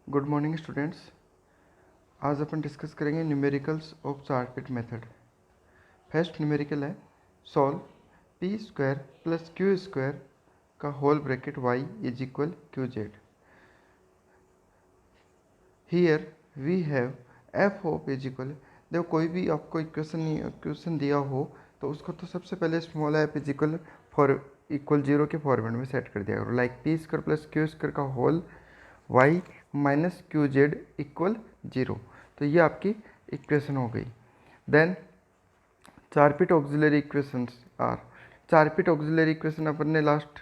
Good morning students. आज अपन discuss करेंगे numericals of Charpit method. First numerical है solve p square plus q square का whole bracket y is equal q z. Here we have f of is equal. देखो कोई भी आपको equation दिया हो तो उसको तो सबसे पहले small f is equal for equal zero के फॉर्मेट में सेट कर दिया करो। Like p square plus q square का whole y minus q z equal zero. तो ये आपकी इक्वेशन हो गई। Then Charpit auxiliary equations are. Charpit auxiliary equation अपन ने लास्ट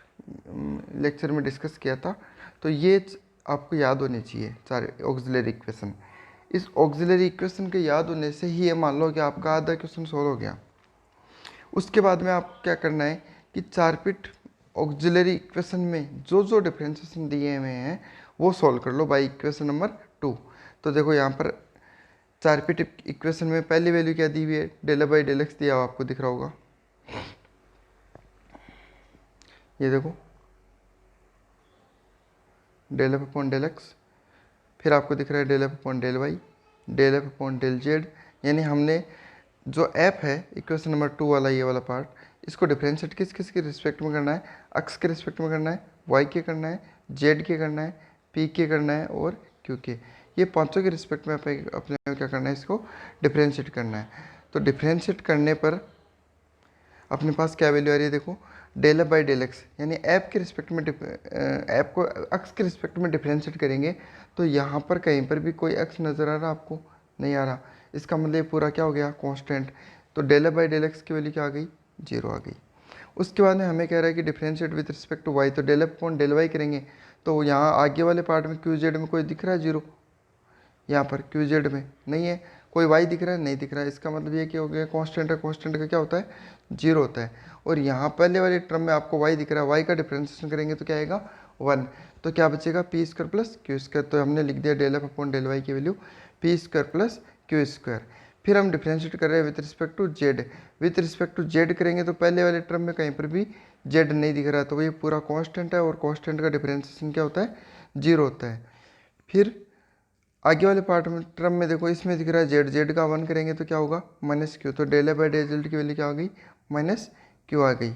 लेक्चर में डिस्कस किया था, तो ये आपको याद होनी चाहिए चार ऑक्सिलरी इक्वेशन। इस ऑक्सिलरी इक्वेशन के याद होने से ही ये मान लो कि आपका आधा क्वेश्चन सोल्व हो गया। उसके बाद में आप क्या करना है कि चारपिट ऑक्सिलरी इक्वेशन में जो जो डिफरेंशिएशन दिए हुए हैं वो सॉल्व कर लो बाई इक्वेशन नंबर 2। तो देखो यहाँ पर चारपिट इक्वेशन में पहली वैल्यू क्या दी हुई है, डेल बाई डेल एक्स दिया हुआ आपको दिख रहा होगा। ये देखो del f upon del x, फिर आपको दिख रहा है del f upon del y, del f upon del z. यानी हमने जो एफ है इक्वेशन नंबर 2 वाला ये वाला पार्ट, इसको डिफरेंशिएट किस किस के रिस्पेक्ट में करना है, एक्स के रिस्पेक्ट में करना है, वाई के करना है, जेड के करना है, पी के करना है और क्यू के। ये पांचों के रिस्पेक्ट में अपने क्या करना है, इसको डिफरेंशिएट करना है। तो डिफरेंशिएट करने पर अपने पास क्या वैल्यू आ रही है, देखो del f by del x. यानी ऐप के रिस्पेक्ट में ऐप को एक्स के रिस्पेक्ट में डिफरेंशिएट करेंगे तो यहाँ पर कहीं पर भी कोई एक्स नज़र आ रहा आपको, नहीं आ रहा। इसका मतलब ये पूरा क्या हो गया, कांस्टेंट। तो del f by del x की वैल्यू क्या आ गई, जीरो आ गई। उसके बाद में हमें कह रहा है कि differentiate with respect to y, तो del f upon del y करेंगे। तो यहाँ आगे वाले पार्ट में क्यू जेड में कोई दिख रहा है जीरो, यहाँ पर क्यू जेड में नहीं है। कोई वाई दिख रहा है, नहीं दिख रहा है। इसका मतलब ये क्या हो गया, कांस्टेंट है, कांस्टेंट का क्या होता है, जीरो होता है। और यहाँ पहले वाले टर्म में आपको वाई दिख रहा है, वाई का डिफरेंशिएशन करेंगे तो क्या आएगा, 1। तो क्या बचेगा, p square plus q square. तो हमने लिख दिया del f upon del y की value p square plus q square. फिर हम डिफरेंशिएट कर रहे हैं with respect to z. With respect to z करेंगे तो पहले वाले टर्म में कहीं पर भी जेड नहीं दिख रहा, तो ये पूरा कांस्टेंट है और कांस्टेंट का डिफरेंशिएशन क्या होता है, जीरो होता है। फिर आगे वाले पार्ट में टर्म में देखो इसमें दिख रहा है जेड, जेड का 1 करेंगे तो क्या होगा, माइनस क्यू। तो डेल बाई डेल जेड की वैल्यू क्या आ गई, माइनस क्यू आ गई।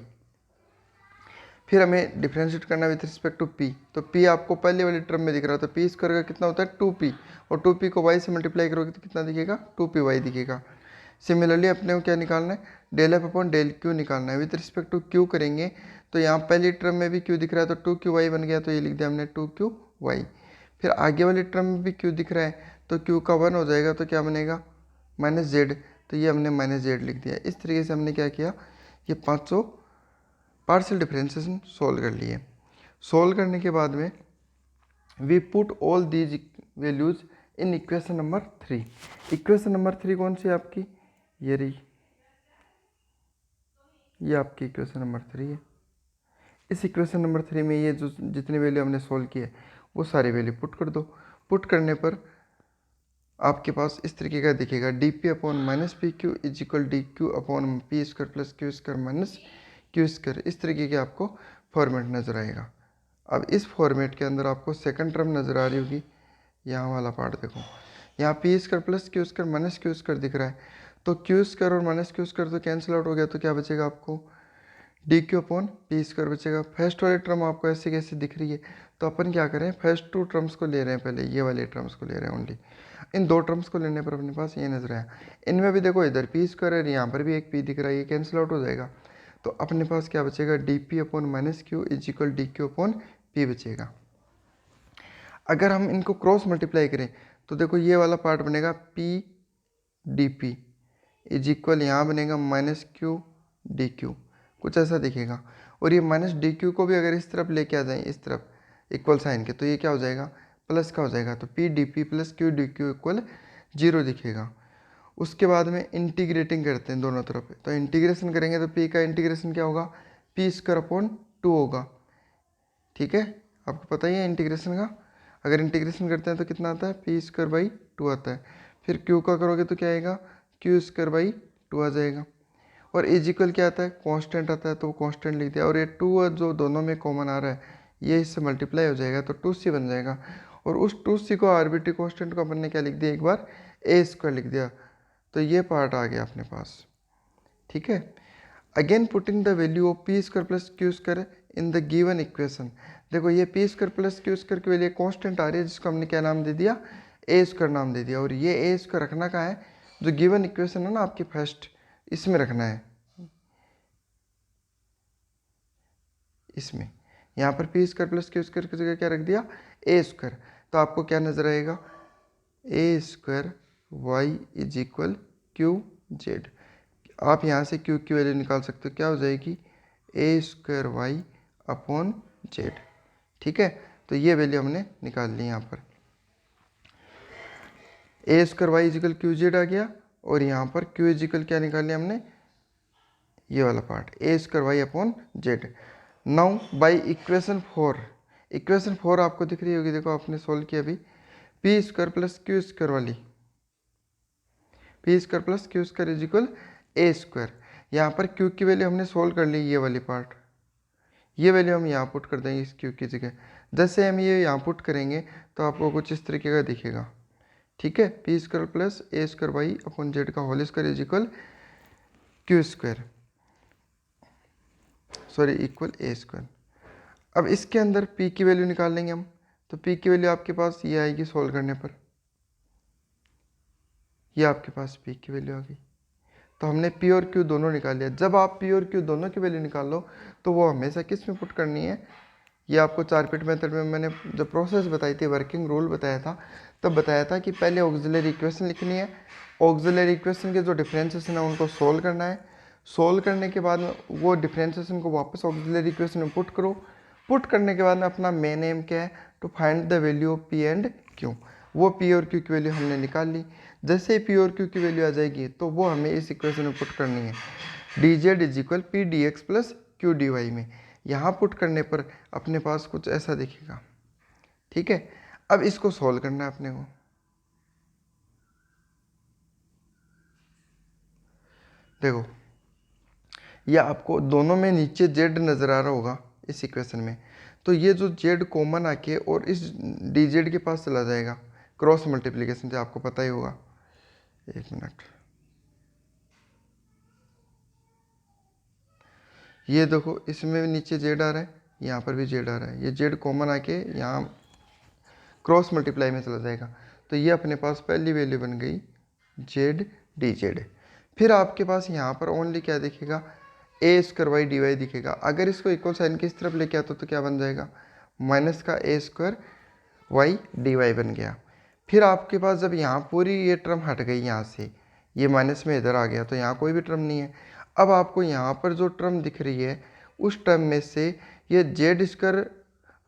फिर हमें डिफरेंशिएट करना विथ रिस्पेक्ट टू पी। तो पी आपको पहले वाले टर्म में दिख रहा है, तो पी स्क्वायर का कितना होता है 2p, और 2p को y से मल्टीप्लाई करोगे तो कितना दिखेगा, 2py दिखेगा। सिमिलरली अपने को क्या निकालना है, del f upon del q निकालना है। विथ रिस्पेक्ट टू क्यू करेंगे तो यहाँ पहली टर्म में भी क्यू दिख रहा है तो 2qy बन गया, तो ये लिख दिया हमने 2qy। फिर आगे वाले टर्म में भी क्यू दिख रहा है तो क्यू का 1 हो जाएगा तो क्या बनेगा, माइनस जेड। तो ये हमने माइनस जेड लिख दिया। इस तरीके से हमने क्या किया, ये पाँचों पार्शियल डिफरेंशिएशन सोल्व कर लिए। सोल्व करने के बाद में we put all these values in equation number 3। Equation number 3 कौन सी है आपकी, ये रही, ये आपकी इक्वेशन नंबर 3 है। इस इक्वेशन नंबर 3 में ये जो जितनी वैल्यू हमने सोल्व की है वो सारी वैल्यू पुट कर दो। पुट करने पर आपके पास इस तरीके का दिखेगा, D P upon minus P Q is equal D Q upon P square plus q square minus Q square. इस तरीके के आपको फॉर्मेट नज़र आएगा। अब इस फॉर्मेट के अंदर आपको सेकंड टर्म नज़र आ रही होगी, यहाँ वाला पार्ट देखो, यहाँ P square plus q square minus Q square दिख रहा है। तो क्यू स्क्वायर और माइनस क्यू स्क्वायर तो कैंसिल आउट हो गया, तो क्या बचेगा आपको, D Q upon P square बचेगा। फर्स्ट वाली टर्म आपको ऐसे कैसे दिख रही है, तो अपन क्या करें, फर्स्ट 2 टर्म्स को ले रहे हैं, पहले ये वाले टर्म्स को ले रहे हैं ओनली। इन 2 टर्म्स को लेने पर अपने पास ये नजर आया। इनमें भी देखो इधर पी स्क्वायर है, यहाँ पर भी एक पी दिख रहा है, ये कैंसिल आउट हो जाएगा। तो अपने पास क्या बचेगा, D P upon minus Q is equal D Q upon P बचेगा। अगर हम इनको क्रॉस मल्टीप्लाई करें तो देखो ये वाला पार्ट बनेगा P D P is equal, यहाँ बनेगा माइनस क्यू डी क्यू, कुछ ऐसा दिखेगा। और ये माइनस डी क्यू को भी अगर इस तरफ लेके आ जाए, इस तरफ इक्वल साइन के, तो ये क्या हो जाएगा, प्लस का हो जाएगा। तो P D P plus Q D Q equal 0 दिखेगा। उसके बाद में इंटीग्रेटिंग करते हैं दोनों तरफ, तो इंटीग्रेशन करेंगे तो पी का इंटीग्रेशन क्या होगा, पी स्क्वायर अपॉन 2 होगा। ठीक है, आपको पता ही है इंटीग्रेशन का। अगर इंटीग्रेशन करते हैं तो कितना आता है, पी स्क्वायर बाई 2 आता है। फिर क्यू का करोगे तो क्या आएगा, क्यू स्क्वायर बाई 2 आ जाएगा। और इज इक्वल क्या आता है, कांस्टेंट आता है, तो वो कांस्टेंट लिख दिया। और ये 2 जो दोनों में कॉमन आ रहा है ये इससे मल्टीप्लाई हो जाएगा तो 2c बन जाएगा। और उस 2c को आर्बिट्री कांस्टेंट को अपन ने क्या लिख दिया, एक बार ए स्क्वायर लिख दिया, तो ये पार्ट आ गया अपने पास। ठीक है, again putting the value of P square plus q square in the given equation. देखो ये P square plus q square की वैल्यू कांस्टेंट आ रही है, जिसको हमने क्या नाम दे दिया, ए स्क्वायर नाम दे दिया। और ये ए स्क्वायर रखना कहाँ है, जो गिवन इक्वेशन है ना आपकी फर्स्ट, इसमें रखना है, इसमें। यहाँ पर P square plus q square की जगह क्या रख दिया, ए स्क्वायर। तो आपको क्या नजर आएगा, a square y is equal q z. आप यहाँ से क्यू की वैल्यू निकाल सकते हो, क्या हो जाएगी, ए स्क्वायर वाई अपॉन जेड। ठीक है, तो ये वैल्यू हमने निकाल ली यहाँ पर, a square y is equal q z आ गया। और यहाँ पर क्यू इजिकल क्या निकाल लिया हमने, ये वाला part, A square Y upon Z. Now by equation 4, equation 4 आपको दिख रही होगी, देखो आपने सोल्व किया अभी, p square plus q square वाली, p square plus q square is equal A square. यहाँ पर क्यू की वैल्यू हमने सोल्व कर ली, ये वाली पार्ट, ये वैल्यू हम यहाँ पुट कर देंगे इस क्यू की जगह। जैसे हम ये यहाँ पुट करेंगे तो आपको कुछ इस तरीके का दिखेगा। ठीक है, P square plus A square Y upon Z का whole square is equal Q square, sorry equal A square. अब इसके अंदर p की वैल्यू निकाल लेंगे हम, तो p की वैल्यू आपके पास ये आएगी सोल्व करने पर, ये आपके पास p की वैल्यू आ गई। तो हमने p और q दोनों निकाल लिया। जब आप p और q दोनों की वैल्यू निकाल लो तो वो हमेशा किस में पुट करनी है, ये आपको 4 पिट मेथड में मैंने जो प्रोसेस बताई थी, वर्किंग रूल बताया था, तब बताया था कि पहले ऑक्सिलरी इक्वेशन लिखनी है, ऑक्सिलरी इक्वेशन के जो डिफरेंशिएशन है उनको सोल्व करना है, सोल्व करने के बाद में वो डिफरेंशिएशन को वापस ऑक्सिलरी इक्वेशन में पुट करो, पुट करने के बाद में अपना मेन एम क्या है, to find the value of P and Q. वो पी और क्यू की वैल्यू हमने निकाल ली। जैसे ही पी और क्यू की वैल्यू आ जाएगी तो वो हमें इस इक्वेशन में पुट करनी है, D Z is equal P D X plus Q D Y में। यहाँ पुट करने पर अपने पास कुछ ऐसा दिखेगा। ठीक है, अब इसको सॉल्व करना है अपने को। देखो ये आपको दोनों में नीचे जेड नज़र आ रहा होगा इस इक्वेशन में, तो ये जो जेड कॉमन आके और इस डी जेड के पास चला जाएगा क्रॉस मल्टीप्लिकेशन से, आपको पता ही होगा। एक मिनट, ये देखो इसमें भी नीचे जेड आ रहा है, यहाँ पर भी जेड आ रहा है, ये जेड कॉमन आके यहाँ क्रॉस मल्टीप्लाई में चला जाएगा। तो ये अपने पास पहली वैल्यू बन गई जेड डी जेड। फिर आपके पास यहाँ पर ओनली क्या दिखेगा, ए स्क्वायर वाई डी वाई दिखेगा। अगर इसको इक्वल साइन की इस तरफ लेके आता तो क्या बन जाएगा, माइनस का ए स्क्वायर वाई डी वाई बन गया। फिर आपके पास जब यहाँ पूरी ये टर्म हट गई, यहाँ से ये माइनस में इधर आ गया, तो यहाँ कोई भी टर्म नहीं है। अब आपको यहाँ पर जो टर्म दिख रही है उस टर्म में से ये Z square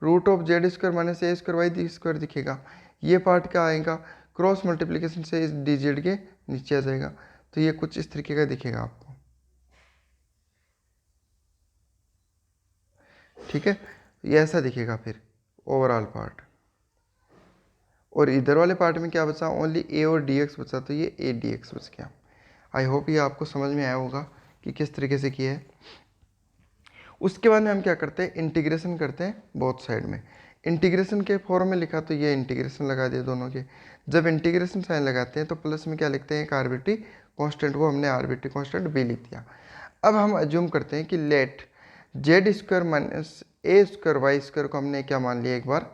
root of Z square minus A square Y square दिखेगा। ये पार्ट क्या आएगा, क्रॉस मल्टीप्लिकेशन से इस डी जेड के नीचे आ जाएगा। तो ये कुछ इस तरीके का दिखेगा आपको। ठीक है, ये ऐसा दिखेगा फिर ओवरऑल पार्ट। और इधर वाले पार्ट में क्या बचा, ओनली ए और डी एक्स बचा, तो ये ए डी एक्स बच गया। आई होप ये आपको समझ में आया होगा कि किस तरीके से किया है। उसके बाद में हम क्या करते हैं, इंटीग्रेशन करते हैं बोथ साइड में। इंटीग्रेशन के फॉर्म में लिखा तो ये इंटीग्रेशन लगा दिया दोनों के। जब इंटीग्रेशन साइन लगाते हैं तो प्लस में क्या लिखते हैं, एक आर्बिट्री कांस्टेंट को हमने आर्बिट्री कांस्टेंट बी लिख दिया। अब हम अज्यूम करते हैं कि late Z square minus A square Y square को हमने क्या मान लिया, एक बार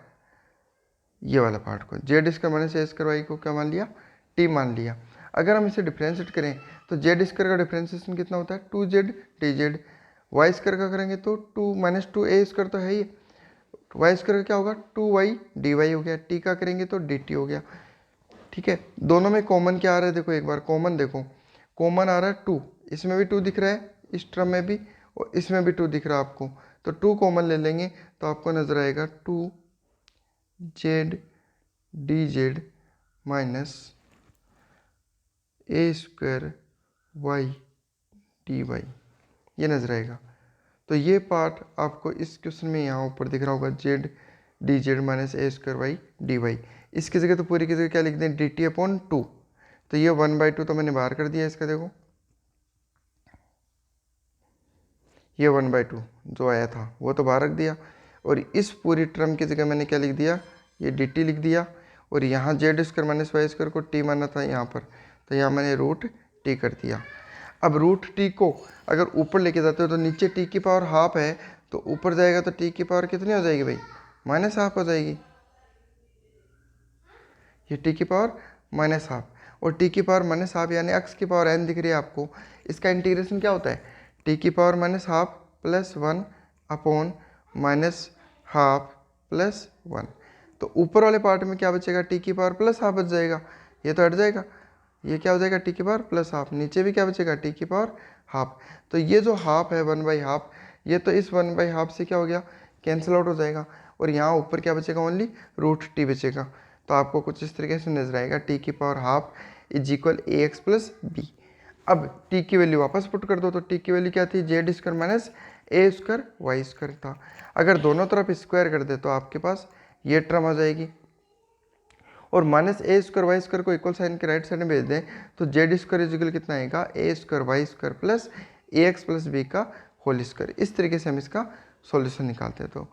ये वाला पार्ट को Z square minus A square Y को क्या मान लिया, टी मान लिया। अगर हम इसे डिफ्रेंशिएट करें तो जेड स्क्वायर का डिफ्रेंशिएशन कितना होता है, 2z D Z. Y square का करेंगे तो 2 माइनस 2a स्क्वायर तो है ही, वाई स्क्वायर का क्या होगा 2y डी वाई हो गया, टी का करेंगे तो डी टी हो गया। ठीक है, दोनों में कॉमन क्या आ रहा है, देखो एक बार कॉमन देखो, कॉमन आ रहा है 2, इसमें भी 2 दिख रहा है, इस टर्म में भी और इसमें भी 2 दिख रहा है आपको। तो 2 कॉमन ले लेंगे तो आपको नजर आएगा 2z D Z minus A square Y d Y, ये नजर आएगा। तो ये पार्ट आपको इस क्वेश्चन में यहाँ ऊपर दिख रहा होगा Z D Z minus A square Y d Y. इसकी जगह तो पूरी की जगह क्या लिख दें, डी टी अपॉन 2। तो ये 1/2 तो मैंने बाहर कर दिया इसका, देखो ये 1/2 जो आया था वो तो बाहर रख दिया। और इस पूरी टर्म की जगह मैंने क्या लिख दिया, ये डी टी लिख दिया, और यहाँ Z square minus Y square को टी माना था यहाँ पर, तो यहाँ मैंने रूट टी कर दिया। अब रूट टी को अगर ऊपर लेके जाते हो तो नीचे टी की पावर हाफ है, तो ऊपर जाएगा तो टी की पावर कितनी हो जाएगी भाई, माइनस हाफ हो जाएगी। ये टी की पावर माइनस हाफ, और टी की पावर माइनस हाफ यानी एक्स की पावर एन दिख रही है आपको। इसका इंटीग्रेशन क्या होता है, टी की power minus half plus 1 upon minus half plus 1। तो ऊपर वाले पार्ट में क्या बचेगा, टी की पावर प्लस हाफ बच जाएगा, ये तो हट जाएगा, ये क्या हो जाएगा टी की पावर प्लस हाफ, नीचे भी क्या बचेगा टी की पावर हाफ। तो ये जो हाफ है 1/2, ये तो इस 1/2 से क्या हो गया, कैंसिल आउट हो जाएगा, और यहाँ ऊपर क्या बचेगा, ओनली रूट टी बचेगा। तो आपको कुछ इस तरीके से नजर आएगा, टी की power half is equal A X plus B. अब टी की वैल्यू वापस पुट कर दो, तो टी की वैल्यू क्या थी, Z square minus A square Y square था। अगर दोनों तरफ स्क्वायर कर दे तो आपके पास ये टर्म आ जाएगी, और minus A square Y square को इक्वल साइन के राइट साइड में भेज दें तो जेड स्क्वायर इजिकल कितना आएगा, a square Y square plus A X plus B का होल स्क्वायर। इस तरीके से हम इसका सॉल्यूशन निकालते हैं। तो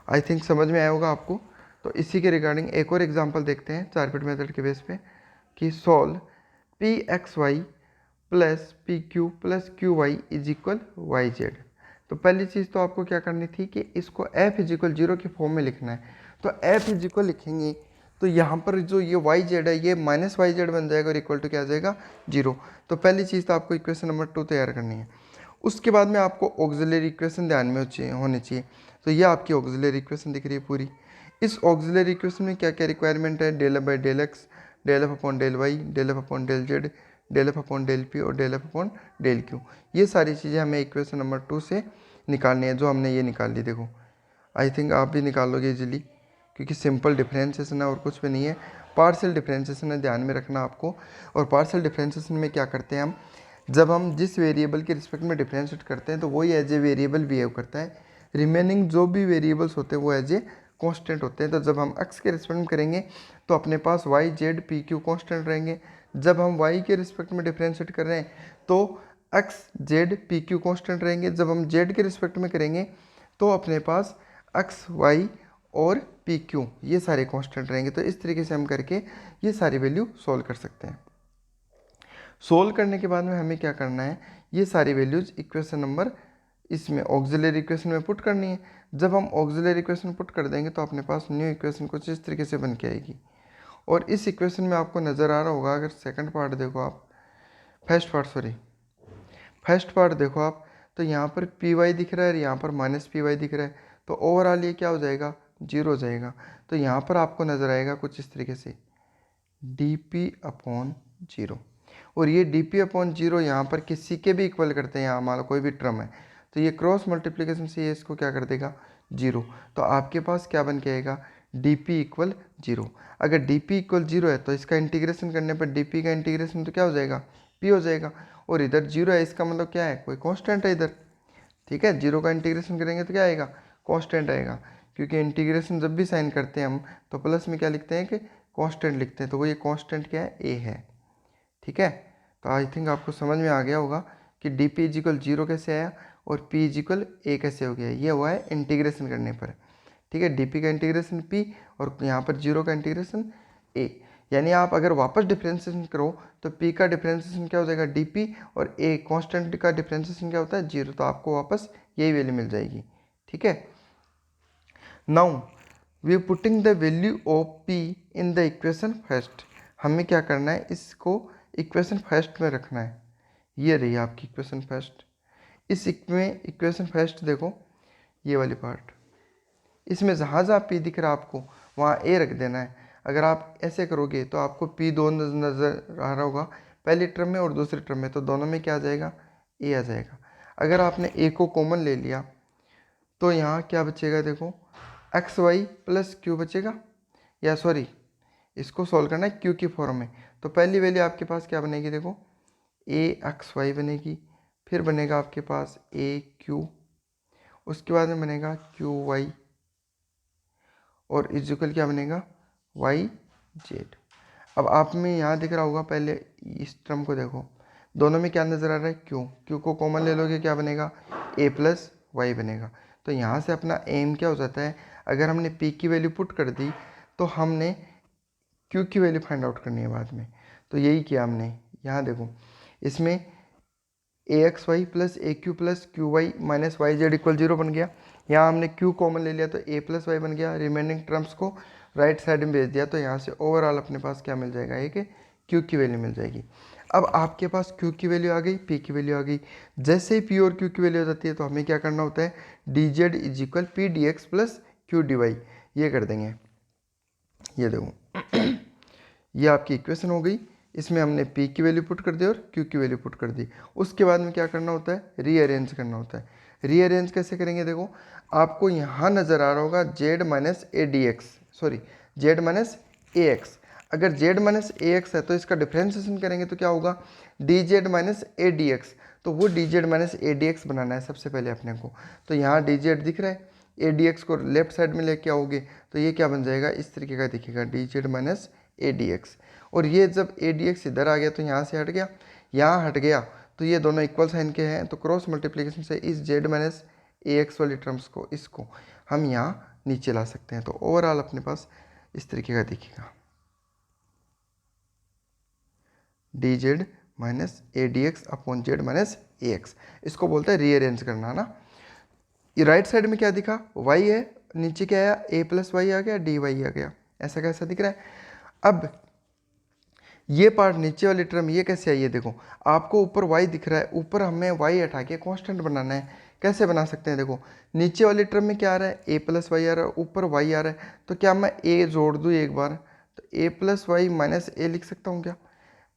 आई थिंक समझ में आया होगा आपको। तो इसी के रिगार्डिंग एक और एग्जांपल देखते हैं 4 बिट मेथड के बेस पे, कि solve P X Y plus P Q plus Q Y is equal Y Z. तो पहली चीज़ तो आपको क्या करनी थी कि इसको एफ इज इक्वल 0 के फॉर्म में लिखना है। तो एफ इज इक्वल लिखेंगे तो यहाँ पर जो ये वाई जेड है ये माइनस वाई जेड बन जाएगा, और इक्वल टू क्या आ जाएगा, 0। तो पहली चीज़ तो आपको इक्वेशन नंबर 2 तैयार करनी है। उसके बाद में आपको ऑक्सिलरी इक्वेशन ध्यान में होनी चाहिए। तो ये आपकी ऑक्सिलरी इक्वेशन दिख रही है पूरी। इस ऑक्सिलरी इक्वेशन में क्या क्या रिक्वायरमेंट है, del f by del x, del f upon del y, del f upon del z, del f upon del p और del f upon del q. ये सारी चीज़ें हमें इक्वेशन नंबर 2 से निकालनी है, जो हमने ये निकाल ली। देखो आई थिंक आप भी निकाल लोगे इजीली, क्योंकि सिंपल डिफरेंशिएशन है और कुछ भी नहीं है। पार्शियल डिफरेंशिएशन है, ध्यान में रखना आपको। और पार्शियल डिफरेंशिएशन में क्या करते हैं हम, जब हम जिस वेरिएबल के रिस्पेक्ट में डिफरेंशिएट करते हैं तो वही एज ए वेरिएबल बिहेव करता है। रिमेनिंग जो भी वेरिएबल्स होते हैं वो एज ए कांस्टेंट होते हैं। तो जब हम x के रिस्पेक्ट में करेंगे तो अपने पास y z p q constant रहेंगे। जब हम y के रिस्पेक्ट में डिफरेंशिएट कर रहे हैं तो x z p q constant रहेंगे। जब हम z के रिस्पेक्ट में करेंगे तो अपने पास x y और पी क्यू ये सारे कांस्टेंट रहेंगे। तो इस तरीके से हम करके ये सारी वैल्यू सोल्व कर सकते हैं। सोल्व करने के बाद में हमें क्या करना है, ये सारी वैल्यूज इक्वेशन नंबर इसमें ऑक्सिलरी इक्वेशन में पुट करनी है। जब हम ऑक्सिलरी इक्वेशन पुट कर देंगे तो अपने पास न्यू इक्वेशन कुछ इस तरीके से बन के आएगी। और इस इक्वेशन में आपको नज़र आ रहा होगा, अगर सेकंड पार्ट देखो आप, फर्स्ट पार्ट देखो आप, तो यहाँ पर पी वाई दिख रहा है और यहाँ पर माइनस पी वाई दिख रहा है। तो ओवरऑल ये क्या हो जाएगा, 0 हो जाएगा। तो यहाँ पर आपको नज़र आएगा कुछ इस तरीके से डी पी अपॉन 0, और ये डी पी अपॉन 0 यहाँ पर किसी के भी इक्वल करते हैं। यहाँ हमारा कोई भी टर्म है तो ये क्रॉस मल्टीप्लिकेशन से ये इसको क्या कर देगा, 0। तो आपके पास क्या बन के आएगा, डी पी इक्वल 0। अगर डी पी इक्वल 0 है तो इसका इंटीग्रेशन करने पर डी पी का इंटीग्रेशन तो क्या हो जाएगा, पी हो जाएगा। और इधर 0 है, इसका मतलब क्या है, कोई कांस्टेंट है इधर। ठीक है, 0 का इंटीग्रेशन करेंगे तो क्या आएगा, कांस्टेंट आएगा। क्योंकि इंटीग्रेशन जब भी साइन करते हैं हम तो प्लस में क्या लिखते हैं कि कांस्टेंट लिखते हैं। तो वो ये कांस्टेंट क्या है, ए है। ठीक है, तो आई थिंक आपको समझ में आ गया होगा कि डी पी इजिकल 0 कैसे आया और पी इजिकल ए कैसे हो गया। ये हुआ है इंटीग्रेशन करने पर। ठीक है, डी पी का इंटीग्रेशन पी और यहाँ पर 0 का इंटीग्रेशन ए। यानी आप अगर वापस डिफ्रेंशिएशन करो तो पी का डिफ्रेंशिएशन क्या हो जाएगा, डी पी, और ए कांस्टेंट का डिफ्रेंशिएशन क्या होता है, 0। तो आपको वापस यही वैल्यू मिल जाएगी। ठीक है, now we putting the value of P in the equation first. हमें क्या करना है, इसको इक्वेशन फर्स्ट में रखना है। ये रही आपकी इक्वेशन फर्स्ट। इस में इक्वेशन फर्स्ट देखो, ये वाली पार्ट, इसमें जहाँ जहाँ पी दिख रहा है आपको वहाँ ए रख देना है। अगर आप ऐसे करोगे तो आपको पी दो नज़र आ रहा होगा, पहली टर्म में और दूसरी टर्म में, तो दोनों में क्या आ जाएगा, ए आ जाएगा। अगर आपने ए को कॉमन ले लिया तो यहाँ क्या बचेगा, देखो एक्स वाई प्लस क्यू बचेगा, या सॉरी इसको सॉल्व करना है क्यू की फॉर्म में। तो पहली वैल्यू आपके पास क्या बनेगी, देखो ए एक्स वाई बनेगी, फिर बनेगा आपके पास ए क्यू, उसके बाद में बनेगा क्यू वाई, और इक्वल क्या बनेगा, वाई जेड। अब आप में यहाँ दिख रहा होगा, पहले इस टर्म को देखो, दोनों में क्या नज़र आ रहा है, क्यू। क्यू को कॉमन ले लोगे क्या बनेगा, ए प्लस वाई बनेगा। तो यहाँ से अपना एम क्या हो जाता है, अगर हमने पी की वैल्यू पुट कर दी तो हमने क्यू की वैल्यू फाइंड आउट करनी है बाद में। तो यही किया हमने। यहाँ देखो, इसमें a x Y plus a q plus Q y minus y z equal 0 बन गया। यहाँ हमने क्यू कॉमन ले लिया तो ए प्लस वाई बन गया। रिमेनिंग टर्म्स को राइट साइड में भेज दिया, तो यहाँ से ओवरऑल अपने पास क्या मिल जाएगा, एक क्यू की वैल्यू मिल जाएगी। अब आपके पास क्यू की वैल्यू आ गई, पी की वैल्यू आ गई। जैसे ही पी और क्यू की वैल्यू हो जाती है तो हमें क्या करना होता है, D Z is equal P D X plus Q D Y, ये कर देंगे। ये देखो ये आपकी इक्वेशन हो गई। इसमें हमने p की वैल्यू पुट कर दी और q की वैल्यू पुट कर दी। उसके बाद में क्या करना होता है, रीअरेंज करना होता है। रीअरेंज कैसे करेंगे, देखो आपको यहाँ नज़र आ रहा होगा z minus A D x, sorry z minus A x. अगर z माइनस ए एक्स है तो इसका डिफ्रेंसिएशन करेंगे तो क्या होगा, d Z minus A D x. तो वो d Z minus A D x बनाना है सबसे पहले अपने को। तो यहाँ डी जेड दिख रहा है, ए डी एक्स को लेफ्ट साइड में लेके आओगे तो ये क्या बन जाएगा, इस तरीके का दिखेगा, D Z minus A D x. और ये जब ए डी एक्स इधर आ गया तो यहाँ से हट गया, यहाँ हट गया तो ये दोनों इक्वल साइन के हैं, तो क्रॉस मल्टीप्लिकेशन से इस जेड माइनस ए एक्स वाली टर्म्स को, इसको हम यहाँ नीचे ला सकते हैं। तो ओवरऑल अपने पास इस तरीके का दिखेगा, D Z minus A D x upon z minus A x. इसको बोलते हैं रीअरेंज करना ना। ये राइट साइड में क्या दिखा, y है, नीचे क्या आया, a प्लस वाई आ गया, डी वाई आ गया, ऐसा कैसा दिख रहा है। अब ये पार्ट नीचे वाली टर्म ये कैसे आई है, देखो आपको ऊपर y दिख रहा है, ऊपर हमें y हटा के कांस्टेंट बनाना है। कैसे बना सकते हैं, देखो नीचे वाली टर्म में क्या आ रहा है, a प्लस वाई आ रहा है, ऊपर y आ रहा है, तो क्या मैं a जोड़ दूँ एक बार, तो a प्लस वाई माइनस ए लिख सकता हूँ क्या,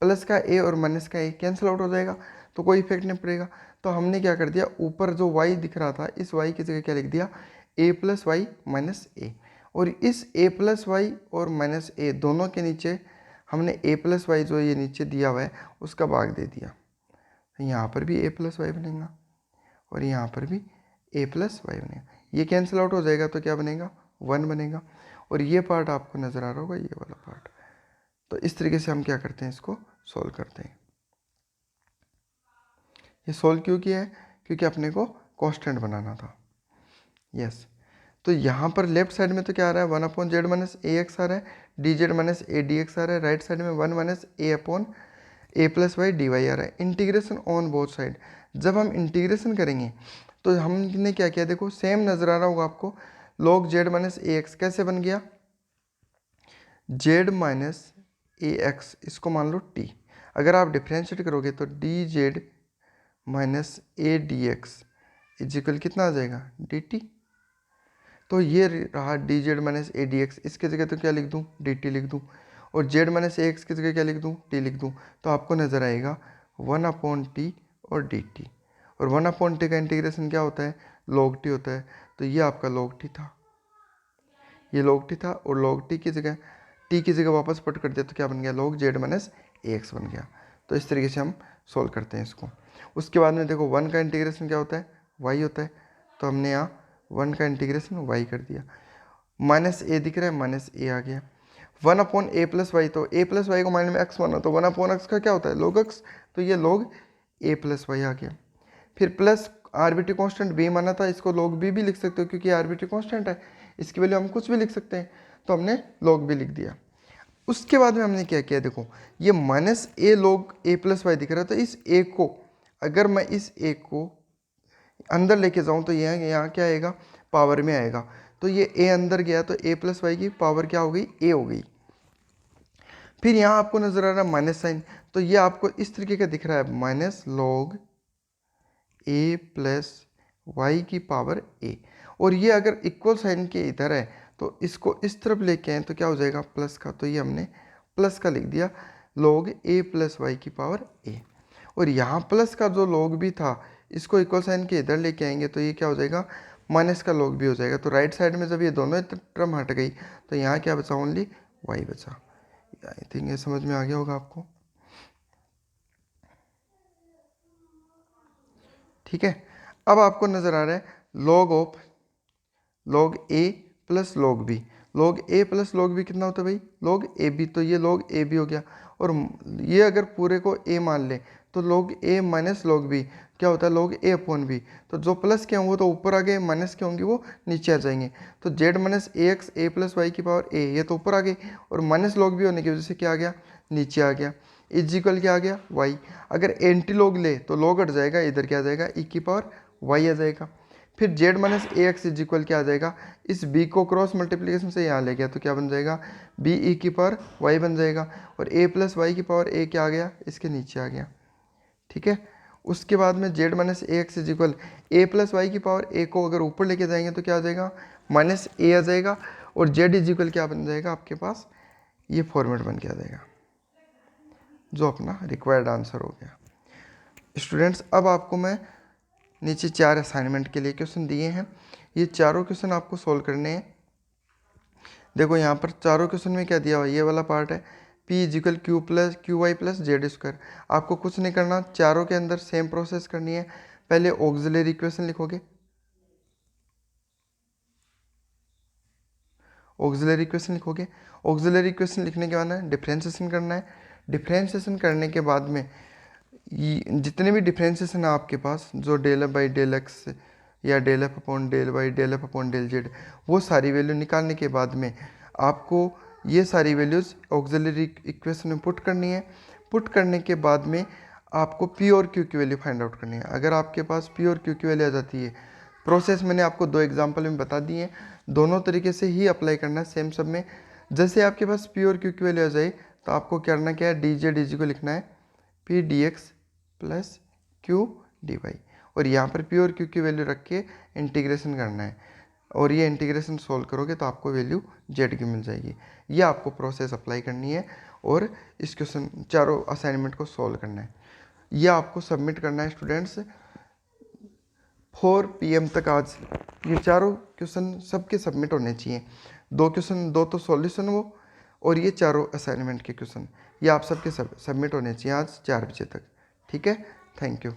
प्लस का a और माइनस का a कैंसिल आउट हो जाएगा, तो कोई इफेक्ट नहीं पड़ेगा। तो हमने क्या कर दिया, ऊपर जो y दिख रहा था इस y की जगह क्या लिख दिया, a प्लस वाई माइनस ए, और इस a प्लस वाई और माइनस ए दोनों के नीचे हमने a प्लस वाई जो ये नीचे दिया हुआ है उसका भाग दे दिया। यहाँ पर भी a प्लस वाई बनेगा और यहाँ पर भी a प्लस वाई बनेगा, ये कैंसिल आउट हो जाएगा तो क्या बनेगा, 1 बनेगा। और ये पार्ट आपको नज़र आ रहा होगा, ये वाला पार्ट। तो इस तरीके से हम क्या करते हैं, इसको सोल्व करते हैं। ये सोल्व क्यों किया है, क्योंकि अपने को कांस्टेंट बनाना था। यस, तो यहाँ पर लेफ्ट साइड में तो क्या आ रहा है, 1 अपॉन जेड माइनस ए एक्स आ रहा है, D Z minus A D x आ रहा है। राइट साइड में 1 minus a upon a plus y d y आ रहा है। इंटीग्रेशन ऑन बोथ साइड, जब हम इंटीग्रेशन करेंगे तो हमने क्या किया, देखो सेम नज़र आ रहा होगा आपको, लॉग जेड माइनस ए एक्स कैसे बन गया, जेड माइनस ए एक्स, इसको मान लो टी। अगर आप डिफ्रेंशिएट करोगे तो D Z minus A D X is equal कितना आ जाएगा, डी टी। तो ये रहा D Z minus A D X, इसकी जगह तो क्या लिख दूँ, डी टी लिख दूँ, और जेड माइनस ए एक्स की जगह क्या लिख दूँ, टी लिख दूँ। तो आपको नज़र आएगा 1 अपॉन टी और डी टी, और 1 अपॉन टी का इंटीग्रेशन क्या होता है, लॉग टी होता है। तो ये आपका लॉग टी था, ये लॉग टी था, और लॉग टी की जगह टी की जगह वापस पुट कर दिया तो क्या बन गया, लॉग जेड माइनस ए एक्स बन गया। तो इस तरीके से हम सोल्व करते हैं इसको। उसके बाद में देखो 1 का इंटीग्रेशन क्या होता है, y होता है, तो हमने यहाँ 1 का इंटीग्रेशन y कर दिया। माइनस ए दिख रहा है, माइनस ए आ गया। 1 अपॉन ए प्लस वाई, तो ए प्लस वाई को माइंड में एक्स माना, तो 1 अपॉन एक्स का क्या होता है, लॉग एक्स, तो ये लॉग ए प्लस वाई आ गया। फिर प्लस आरबीटी कांस्टेंट बी माना था, इसको लॉग बी भी लिख सकते हो क्योंकि आरबीटी कांस्टेंट है, इसकी वैल्यू हम कुछ भी लिख सकते हैं, तो हमने लॉग बी लिख दिया। उसके बाद में हमने क्या किया, देखो ये minus A log A plus Y दिख रहा है, तो इस ए को अगर मैं इस ए को अंदर लेके जाऊं तो यहाँ क्या आएगा, पावर में आएगा। तो ये ए अंदर गया तो ए प्लस वाई की पावर क्या हो गई, ए हो गई। फिर यहाँ आपको नजर आ रहा है माइनस साइन, तो ये आपको इस तरीके का दिख रहा है, minus log A plus Y की पावर ए। और ये अगर इक्वल साइन के इधर है तो इसको इस तरफ लेके आए तो क्या हो जाएगा, प्लस का, तो ये हमने प्लस का लिख दिया, लॉग ए प्लस वाई की पावर ए। और यहाँ प्लस का जो लॉग भी था इसको इक्वल साइन के इधर लेके आएंगे तो ये क्या हो जाएगा, माइनस का लॉग भी हो जाएगा। तो राइट साइड में जब ये दोनों टर्म हट गई तो यहाँ क्या बचा, ओनली वाई बचा। आई थिंक ये समझ में आ गया होगा आपको, ठीक है। अब आपको नज़र आ रहा है log of log A plus log B, log A plus log B कितना होता है भाई, लॉग ए बी, तो ये लॉग ए बी हो गया। और ये अगर पूरे को ए मान ले तो log a minus log b क्या होता है, log a अपॉन b। तो जो प्लस के होंगे वो तो ऊपर आ गए, माइनस के होंगे वो नीचे आ जाएंगे। तो z minus ax a plus Y की पावर a, ये तो ऊपर आ गए, और माइनस log b होने की वजह से क्या आ गया, नीचे आ गया। इज इक्वल क्या आ गया, y। अगर एंटी लॉग ले तो log हट जाएगा, इधर क्या आ जाएगा, e की पावर y आ जाएगा। फिर z minus A X is equal क्या आ जाएगा, इस b को क्रॉस मल्टीप्लिकेशन से यहाँ ले गया तो क्या बन जाएगा, b e की पावर y बन जाएगा, और a प्लस वाई की पावर a क्या आ गया, इसके नीचे आ गया। ठीक है, उसके बाद में z minus A X is equal A plus Y की पावर a को अगर ऊपर लेके जाएंगे तो क्या आ जाएगा, माइनस a आ जाएगा, और z इज इक्वल क्या बन जाएगा आपके पास, ये फॉर्मेट बन के आ जाएगा, जो अपना रिक्वायर्ड आंसर हो गया। स्टूडेंट्स, अब आपको मैं नीचे 4 असाइनमेंट के लिए क्वेश्चन दिए हैं, ये चारों क्वेश्चन आपको सोल्व करने हैं। देखो यहाँ पर चारों क्वेश्चन में क्या दिया हुआ है, ये वाला पार्ट है p is equal Q Y plus Z square. आपको कुछ नहीं करना, चारों के अंदर सेम प्रोसेस करनी है। पहले ऑक्सिलरी इक्वेशन लिखोगे, ऑक्सिलरी इक्वेशन लिखोगे, ऑक्सिलरी इक्वेशन लिखने के बाद में डिफ्रेंशिएशन करना है। डिफ्रेंशिएशन करने के बाद में जितने भी डिफ्रेंशिएशन है आपके पास, जो del f by del x या del f upon del y, del f upon del z, वो सारी वैल्यू निकालने के बाद में आपको ये सारी वैल्यूज़ ऑक्सिलरी इक्वेशन में पुट करनी है। पुट करने के बाद में आपको पी और क्यू की वैल्यू फाइंड आउट करनी है। अगर आपके पास पी और क्यू की वैल्यू आ जाती है, प्रोसेस मैंने आपको 2 एग्जाम्पल में बता दिए, दोनों तरीके से ही अप्लाई करना है सेम सब में। जैसे आपके पास पी और क्यू की वैल्यू आ जाए तो आपको करना क्या है, डी जेड इज को लिखना है P D X plus Q D Y, और यहाँ पर पी और क्यू की वैल्यू रख के इंटीग्रेशन करना है, और ये इंटीग्रेशन सोल्व करोगे तो आपको वैल्यू जेड की मिल जाएगी। ये आपको प्रोसेस अप्लाई करनी है और इस क्वेश्चन चारों असाइनमेंट को सोल्व करना है। ये आपको सबमिट करना है स्टूडेंट्स 4 PM तक। आज ये चारों क्वेश्चन सबके सबमिट होने चाहिए। 2 क्वेश्चन, 2 तो सॉल्यूशन वो, और ये चारों असाइनमेंट के क्वेश्चन ये आप सबके सबमिट होने चाहिए आज 4 बजे तक। ठीक है, थैंक यू।